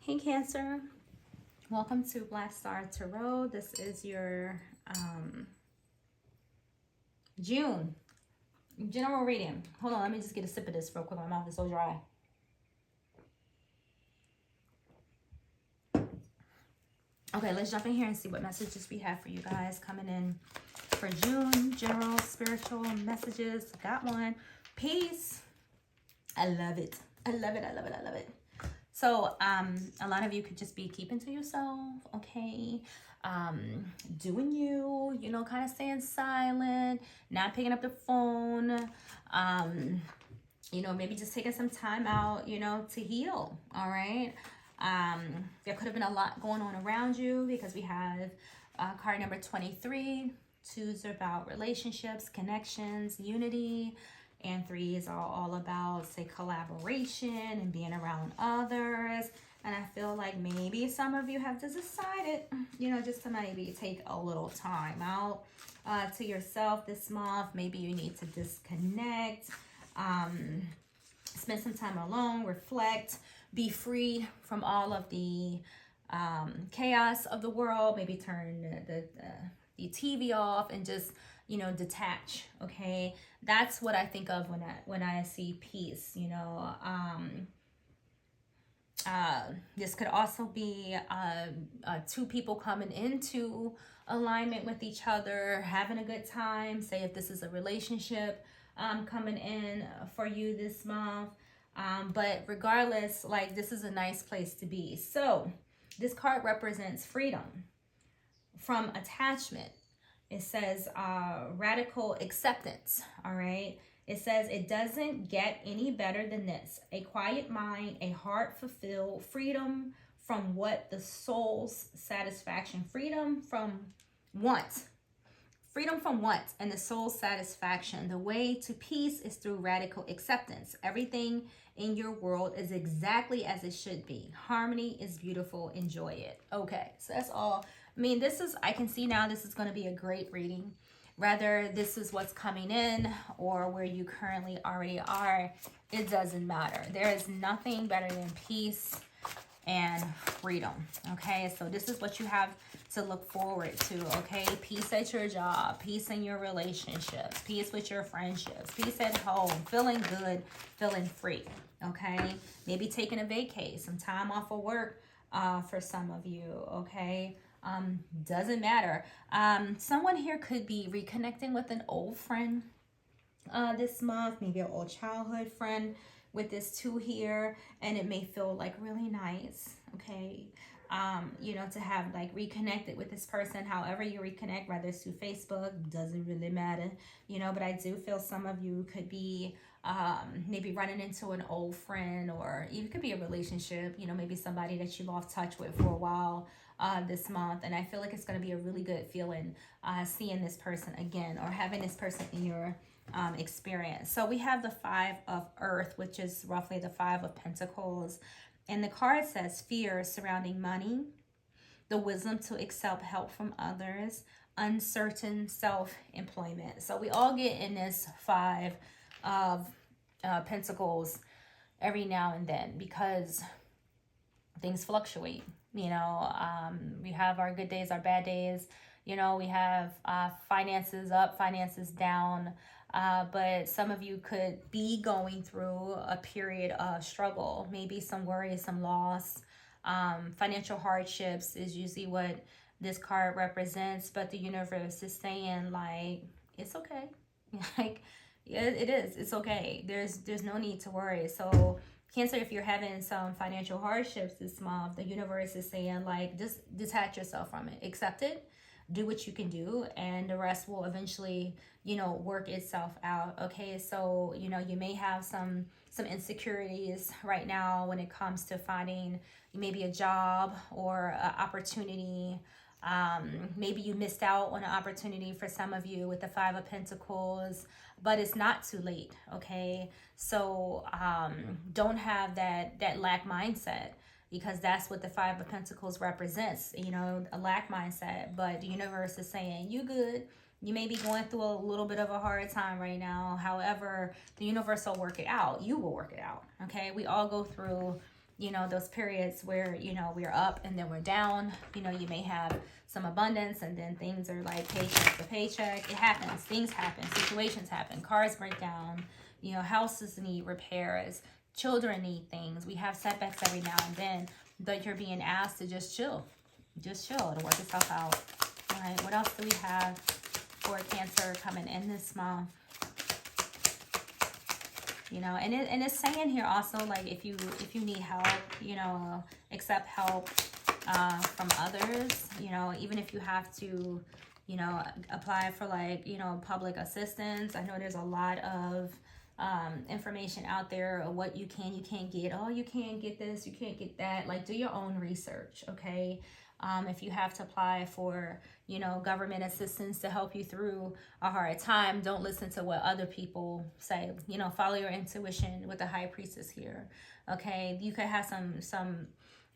Hey Cancer, welcome to Black Star Tarot. This is your June general reading. Hold on, let me just get a sip of this real quick. My mouth is so dry. Okay, let's jump in here and see what messages we have for you guys coming in for June. General spiritual messages. Got one. Peace. I love it. I love it. I love it. I love it. So a lot of you could just be keeping to yourself, okay? Doing you, you know, kind of staying silent, not picking up the phone, you know, maybe just taking some time out, you know, to heal, all right? There could have been a lot going on around you because we have card number 23. Twos are about relationships, connections, unity, and threes are all about, say, collaboration and being around others. And I feel like maybe some of you have just decided, you know, just to maybe take a little time out to yourself this month. Maybe you need to disconnect, spend some time alone, reflect, be free from all of the chaos of the world. Maybe turn the TV off and just, you know, detach. Okay, that's what I think of when I see peace. You know, this could also be two people coming into alignment with each other, having a good time. Say if this is a relationship coming in for you this month. But regardless, like, this is a nice place to be. So this card represents freedom from attachment. It says radical acceptance, all right? It says it doesn't get any better than this. A quiet mind, a heart fulfilled, freedom from what the soul's satisfaction, freedom from want. Freedom from want and the soul's satisfaction. The way to peace is through radical acceptance. Everything in your world is exactly as it should be. Harmony is beautiful. Enjoy it. Okay, so that's all. I mean, this is, I can see now this is going to be a great reading. Whether this is what's coming in or where you currently already are, it doesn't matter. There is nothing better than peace and freedom. Okay, so this is what you have to look forward to. Okay, peace at your job, peace in your relationships, peace with your friendships, peace at home, feeling good, feeling free. Okay, maybe taking a vacay, some time off of work for some of you. Okay, doesn't matter. Someone here could be reconnecting with an old friend this month, maybe an old childhood friend with this two here, and it may feel like really nice. Okay, you know, to have like reconnected with this person. However you reconnect, whether it's through Facebook, doesn't really matter, you know. But I do feel some of you could be maybe running into an old friend, or it could be a relationship, you know, maybe somebody that you lost touch with for a while this month. And I feel like it's going to be a really good feeling seeing this person again, or having this person in your experience. So we have the Five of Earth, which is roughly the Five of Pentacles. And the card says fear surrounding money, the wisdom to accept help from others, uncertain self-employment. So we all get in this Five of Pentacles every now and then because things fluctuate. You know, we have our good days, our bad days. You know, we have finances up, finances down. But some of you could be going through a period of struggle, maybe some worry, some loss. Financial hardships is usually what this card represents, but the universe is saying, like, it's okay. Like, yeah, it is. It's okay. There's no need to worry. So Cancer, if you're having some financial hardships this month, the universe is saying, like, just detach yourself from it. Accept it. Do what you can do, and the rest will eventually, you know, work itself out. Okay, so, you know, you may have some insecurities right now when it comes to finding maybe a job or an opportunity. Maybe you missed out on an opportunity for some of you with the Five of Pentacles, but it's not too late. Okay, so don't have that lack mindset, because that's what the Five of Pentacles represents, you know, a lack mindset. But the universe is saying, you good. You may be going through a little bit of a hard time right now. However, the universe will work it out. You will work it out, okay? We all go through you know, those periods where, you know, we're up and then we're down. You know, you may have some abundance and then things are like paycheck to paycheck. It happens. Things happen. Situations happen. Cars break down. You know, houses need repairs. Children need things. We have setbacks every now and then, but you're being asked to just chill. Just chill. It'll work itself out. All right. What else do we have for Cancer coming in this month? You know, and it's saying here also, like, if you need help, you know, accept help from others. You know, even if you have to, you know, apply for, like, you know, public assistance. I know there's a lot of information out there of what you can't get. Oh, you can't get this, you can't get that. Like, do your own research, okay? If you have to apply for, you know, government assistance to help you through a hard time, don't listen to what other people say. You know, follow your intuition with the High Priestess here, okay? You could have some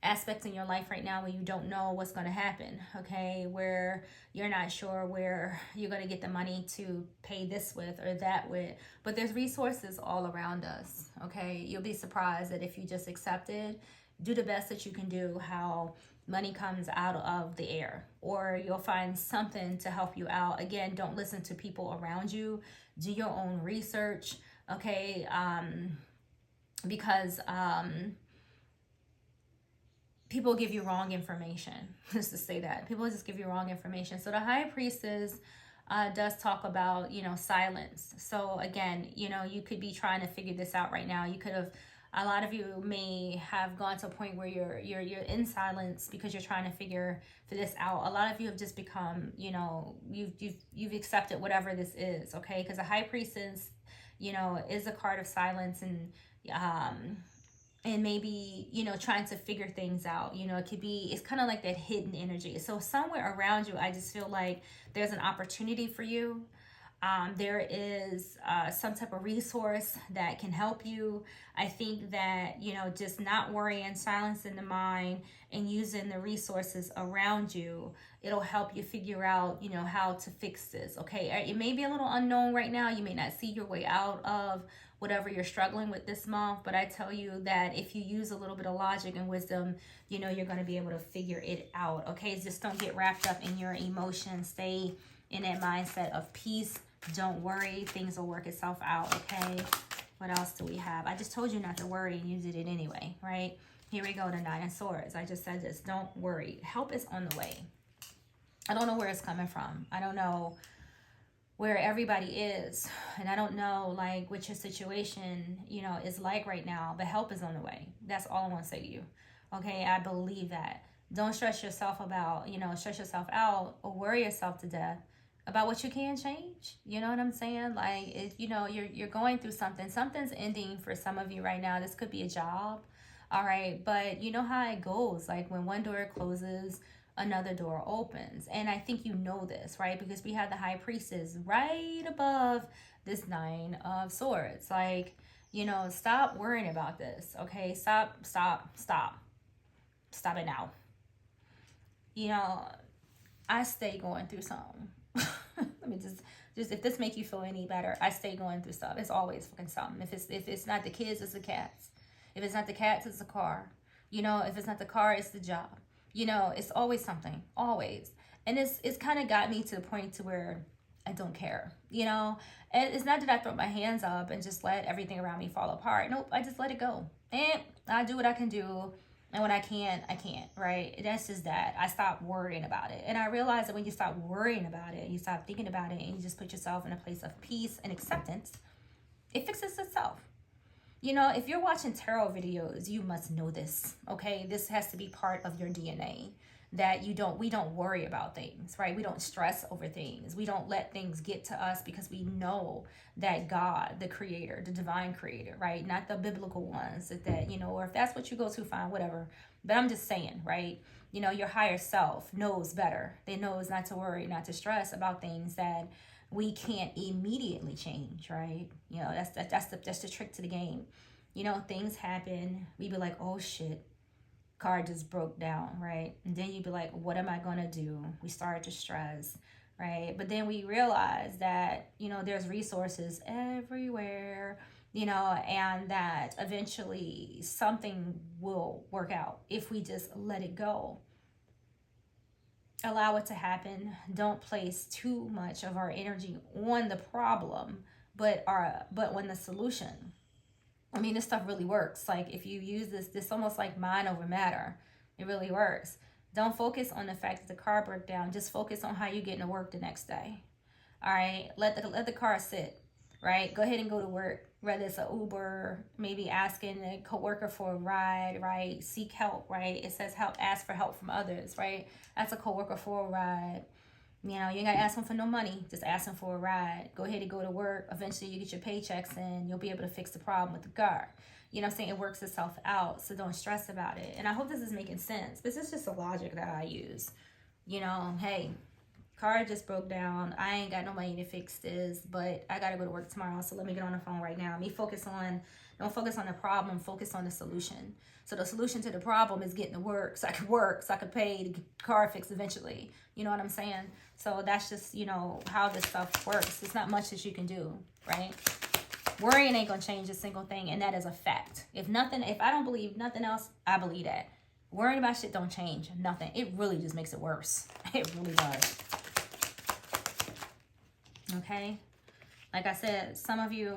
aspects in your life right now where you don't know what's going to happen, okay? Where you're not sure where you're going to get the money to pay this with or that with. But there's resources all around us, okay? You'll be surprised that if you just accept it, do the best that you can do, how money comes out of the air, or you'll find something to help you out. Again, don't listen to people around you. Do your own research, okay? Because people give you wrong information. Just to say that. People just give you wrong information. So the High Priestess does talk about, you know, silence. So again, you know, you could be trying to figure this out right now. You could have, a lot of you may have gone to a point where you're in silence because you're trying to figure this out. A lot of you have just become, you know, you've accepted whatever this is, okay? Because the High Priestess, you know, is a card of silence, and maybe, you know, trying to figure things out. You know, it could be, it's kind of like that hidden energy. So somewhere around you, I just feel like there's an opportunity for you. There is some type of resource that can help you. I think that, you know, just not worrying, silencing the mind, and using the resources around you, it'll help you figure out, you know, how to fix this, okay? It may be a little unknown right now. You may not see your way out of whatever you're struggling with this month, but I tell you that if you use a little bit of logic and wisdom, you know, you're going to be able to figure it out, okay? Just don't get wrapped up in your emotions. Stay in that mindset of peace. Don't worry, things will work itself out, okay? What else do we have? I just told you not to worry, and you did it anyway, right? Here we go, the Nine of Swords. I just said this, don't worry. Help is on the way. I don't know where it's coming from. I don't know where everybody is, and I don't know, like, what your situation, you know, is like right now, but help is on the way. That's all I want to say to you, okay? I believe that. Don't stress yourself about, you know, stress yourself out or worry yourself to death about what you can change. You know what I'm saying? Like, if, you know, you're going through something. Something's ending for some of you right now. This could be a job, all right? But you know how it goes. Like, when one door closes, another door opens. And I think you know this, right? Because we have the High Priestess right above this Nine of Swords. Like, you know, stop worrying about this, okay? Stop it now. You know, I stay going through something. Let me just if this make you feel any better, I stay going through stuff. It's always fucking something. If it's not the kids, it's the cats. If it's not the cats, it's the car. You know, if it's not the car, it's the job. You know, it's always something, always. And it's kind of got me to the point to where I don't care, you know. And it's not that I throw my hands up and just let everything around me fall apart. Nope, I just let it go. And I do what I can do. And when I can't, right? That's just that. I stop worrying about it. And I realize that when you stop worrying about it, you stop thinking about it, and you just put yourself in a place of peace and acceptance, it fixes itself. You know, if you're watching tarot videos, you must know this, okay? This has to be part of your DNA, that we don't worry about things, right? We don't stress over things. We don't let things get to us because we know that God, the creator, the divine creator, right? Not the biblical ones that, you know, or if that's what you go to, fine, whatever. But I'm just saying, right? You know, your higher self knows better. They knows not to worry, not to stress about things that we can't immediately change, right? You know, that's the trick to the game. You know, things happen. We be like, oh shit, car just broke down, right? And then you'd be like, what am I gonna do? We start to stress, right? But then we realize that, you know, there's resources everywhere. you know, and that eventually something will work out if we just let it go. Allow it to happen. Don't place too much of our energy on the problem, but on the solution. I mean, this stuff really works. Like, if you use this almost like mind over matter. It really works. Don't focus on the fact that the car broke down. Just focus on how you're getting to work the next day. All right, let the car sit. Right, go ahead and go to work. Whether it's an Uber, maybe asking a coworker for a ride. Right, seek help. Right, it says help. Ask for help from others. Right, that's a coworker for a ride. You know, you ain't got to ask them for no money. Just ask them for a ride. Go ahead and go to work. Eventually, you get your paychecks and you'll be able to fix the problem with the car. You know what I'm saying? It works itself out, so don't stress about it. And I hope this is making sense. This is just a logic that I use. You know, hey, car just broke down. I ain't got no money to fix this, but I got to go to work tomorrow, so let me get on the phone right now. Don't focus on the problem, focus on the solution. So the solution to the problem is getting to work, so I could pay the car fixed eventually. You know what I'm saying? So that's just, you know, how this stuff works. It's not much that you can do, right? Worrying ain't gonna change a single thing, and that is a fact. If I don't believe nothing else, I believe that. Worrying about shit don't change nothing. It really just makes it worse. It really does. Okay? Like I said, some of you,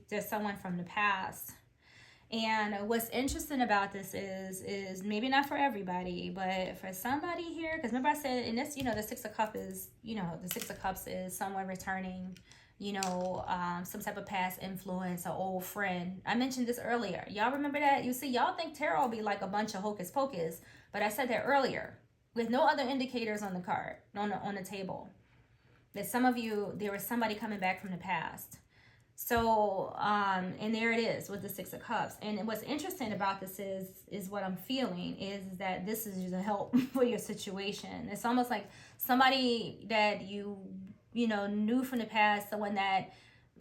there's someone from the past. And what's interesting about this is maybe not for everybody, but for somebody here, because remember I said in this, you know, the Six of Cups is someone returning, you know, some type of past influence, an old friend. I mentioned this earlier. Y'all remember that? You see, y'all think tarot will be like a bunch of hocus pocus, but I said that earlier with no other indicators on the card, on the table. That some of you, there was somebody coming back from the past. So, and there it is with the Six of Cups. And what's interesting about this is what I'm feeling is that this is a help for your situation. It's almost like somebody that you know, knew from the past, someone that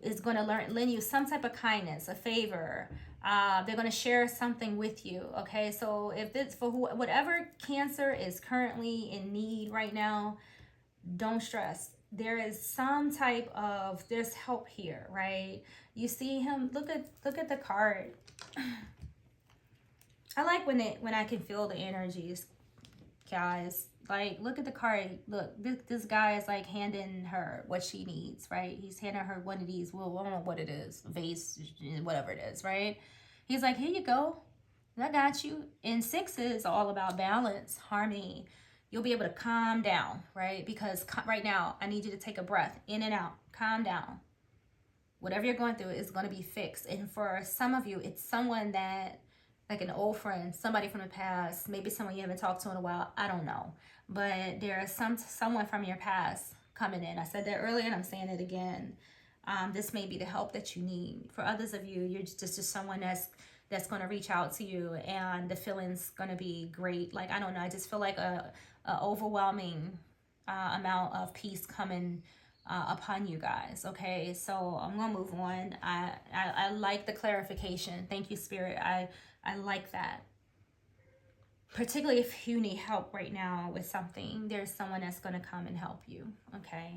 is going to lend you some type of kindness, a favor. They're going to share something with you. Okay. So if it's for whatever Cancer is currently in need right now, don't stress. There is some type of, there's help here, right? You see him, look at the card. I like when I can feel the energies, guys. Like, look at the card. Look, this guy is like handing her what she needs, right? He's handing her one of these, well, I don't know what it is, vase, whatever it is, right? He's like, here you go. I got you. And 6 is all about balance, harmony. You'll be able to calm down, right? Because right now, I need you to take a breath in and out. Calm down. Whatever you're going through is going to be fixed. And for some of you, it's someone that, like an old friend, somebody from the past, maybe someone you haven't talked to in a while. I don't know. But there is someone from your past coming in. I said that earlier and I'm saying it again. This may be the help that you need. For others of you, you're just someone that's going to reach out to you and the feeling's going to be great. Like, I don't know. I just feel like a overwhelming amount of peace coming upon you guys. Okay, so I'm gonna move on. I like the clarification. Thank you, Spirit. I like that. Particularly if you need help right now with something, there's someone that's gonna come and help you. Okay,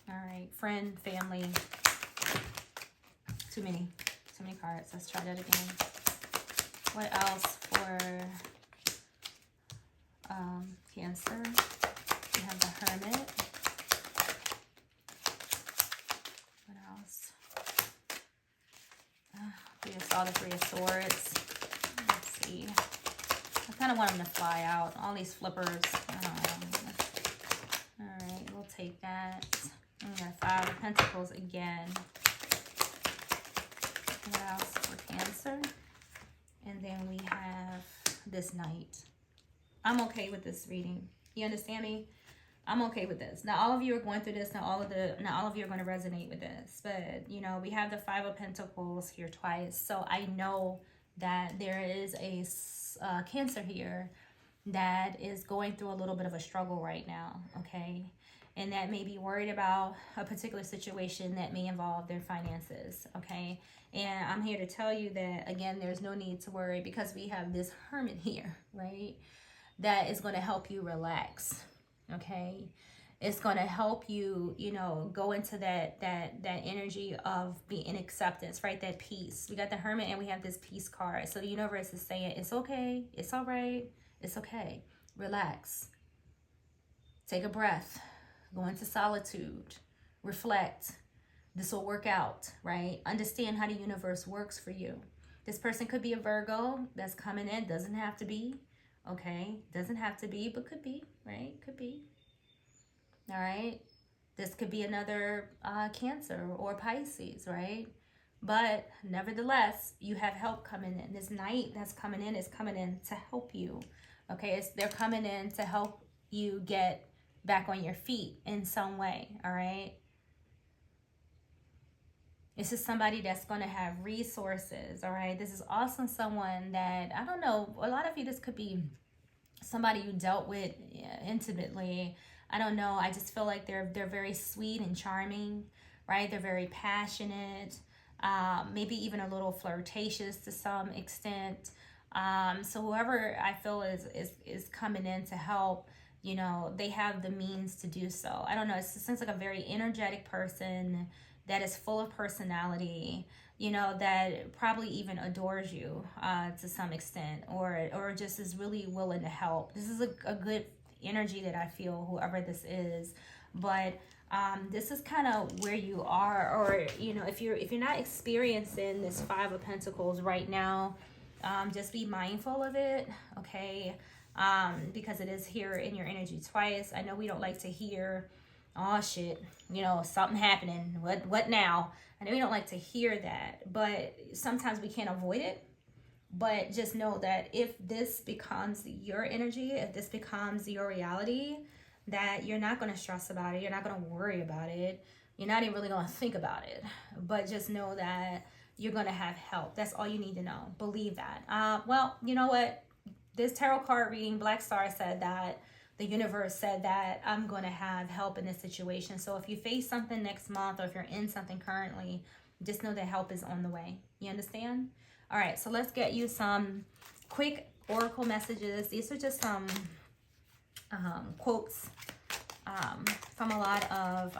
all right, friend, family. Too many cards. Let's try that again. What else for Cancer? We have the Hermit. What else? We just saw the Three of Swords. Let's see. I kind of want them to fly out. All these flippers. All right, we'll take that. And we got 5 of Pentacles again. What else for Cancer? And then we have this Knight. I'm okay with this reading. You understand me? I'm okay with this. Not all of you are going through this. Not all of you are going to resonate with this. But, you know, we have the 5 of Pentacles here twice. So I know that there is a Cancer here that is going through a little bit of a struggle right now. Okay. And that may be worried about a particular situation that may involve their finances. Okay. And I'm here to tell you that, again, there's no need to worry because we have this Hermit here, right? That is going to help you relax. Okay. It's going to help you, you know, go into that energy of being in acceptance, right? That peace. We got the Hermit and we have this peace card. So the universe is saying, it's okay. It's all right. It's okay. Relax. Take a breath. Go into solitude. Reflect. This will work out, right? Understand how the universe works for you. This person could be a Virgo that's coming in. Doesn't have to be, okay? Doesn't have to be, but could be, right? Could be. All right? This could be another Cancer or Pisces, right? But nevertheless, you have help coming in. This knight that's coming in is coming in to help you, okay? They're coming in to help you get back on your feet in some way, all right? This is somebody that's going to have resources, all right? This is also someone that, I don't know, a lot of you, this could be somebody you dealt with intimately. I don't know. I just feel like they're very sweet and charming, right? They're very passionate, maybe even a little flirtatious to some extent. So whoever I feel is coming in to help, you know, they have the means to do so. I don't know. It seems like a very energetic person that is full of personality, you know, that probably even adores you to some extent, or just is really willing to help. This is a good energy that I feel, whoever this is. But this is kind of where you are, or, you know, if you're not experiencing this Five of Pentacles right now, just be mindful of it, okay? Because it is here in your energy twice. I know we don't like to hear, oh shit, you know, something happening, what now? I know we don't like to hear that, but sometimes we can't avoid it. But just know that if this becomes your energy, if this becomes your reality, that you're not going to stress about it, you're not going to worry about it, you're not even really going to think about it, but just know that you're going to have help. That's all you need to know. Believe that. Well, you know what, this tarot card reading, Black Star, said that the universe said that I'm going to have help in this situation. So if you face something next month, or if you're in something currently, just know that help is on the way. You understand? All right, so let's get you some quick oracle messages. These are just some quotes from a lot of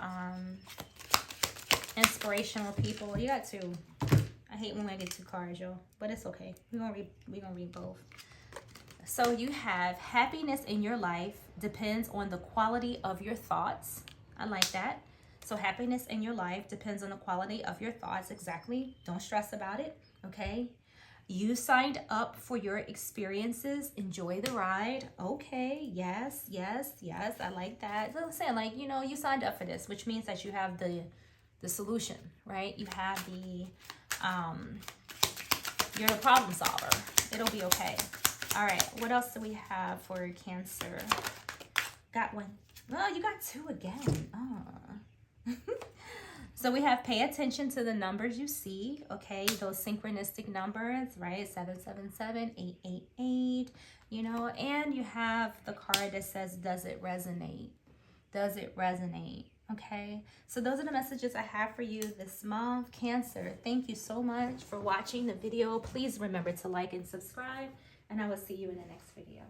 inspirational people. You got two. I hate when I get two cards, y'all, but it's okay. We're gonna read both. So you have happiness in your life depends on the quality of your thoughts. I like that. So happiness in your life depends on the quality of your thoughts. Exactly. Don't stress about it. Okay. You signed up for your experiences. Enjoy the ride. Okay. Yes, yes, yes. I like that. So I'm saying, like, you know, you signed up for this, which means that you have the solution, right? You have you're a problem solver. It'll be okay. All right. What else do we have for Cancer? Got one. Oh, you got two again. Oh. So we have pay attention to the numbers you see, okay? Those synchronistic numbers, right? 777, 888, you know, and you have the card that says, does it resonate? Does it resonate? Okay, so those are the messages I have for you this month, Cancer. Thank you so much for watching the video. Please remember to like and subscribe, and I will see you in the next video.